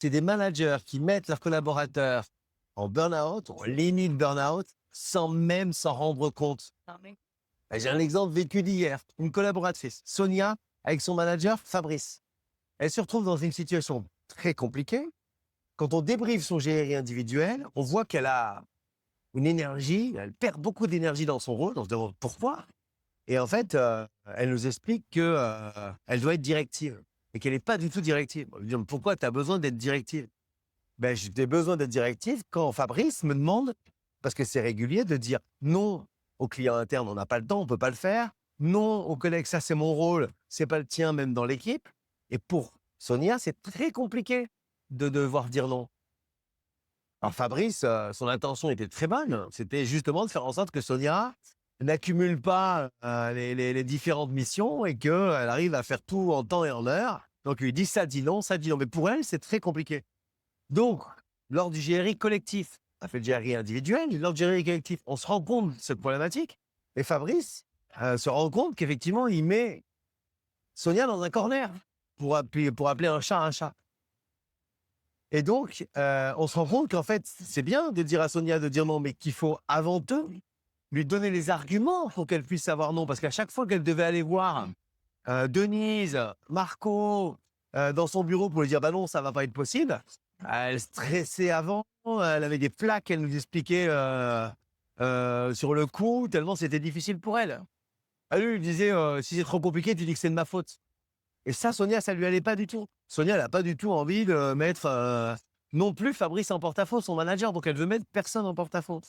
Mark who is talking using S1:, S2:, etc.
S1: c'est des managers qui mettent leurs collaborateurs en burn-out, en limite burn-out, sans même s'en rendre compte. J'ai un exemple vécu d'hier. Une collaboratrice, Sonia, avec son manager, Fabrice. Elle se retrouve dans une situation très compliquée. Quand on débriefe son GRI individuel, on voit qu'elle a une énergie, elle perd beaucoup d'énergie dans son rôle, on se demande pourquoi. Et en fait, elle nous explique que elle doit être directive et qu'elle n'est pas du tout directive. On lui dit: «Pourquoi tu as besoin d'être directive?» «Ben, j'ai besoin d'être directive quand Fabrice me demande, parce que c'est régulier, de dire non aux clients internes, on n'a pas le temps, on peut pas le faire. Non aux collègues, ça c'est mon rôle, c'est pas le tien même dans l'équipe». Et pour Sonia, c'est très compliqué de devoir dire non. Alors Fabrice, son intention était très bonne. C'était justement de faire en sorte que Sonia n'accumule pas les différentes missions et qu'elle arrive à faire tout en temps et en heure. Donc il lui dit ça dit non, ça dit non. Mais pour elle, c'est très compliqué. Donc, lors du GRI collectif, on a fait le GRI individuel, lors du GRI collectif, on se rend compte de cette problématique. Et Fabrice se rend compte qu'effectivement, il met Sonia dans un corner pour appeler un chat un chat. Et donc, on se rend compte qu'en fait, c'est bien de dire à Sonia de dire non, mais qu'il faut avant tout lui donner les arguments pour qu'elle puisse savoir non. Parce qu'à chaque fois qu'elle devait aller voir Denise, Marco, dans son bureau pour lui dire bah non, ça va pas être possible, elle stressait avant, elle avait des plaques qu'elle nous expliquait sur le coup, tellement c'était difficile pour elle. Elle lui disait si c'est trop compliqué, tu dis que c'est de ma faute. Et ça, Sonia, ça lui allait pas du tout. Sonia, elle a pas du tout envie de mettre non plus Fabrice en porte-à-faux, son manager, donc elle veut mettre personne en porte-à-faux.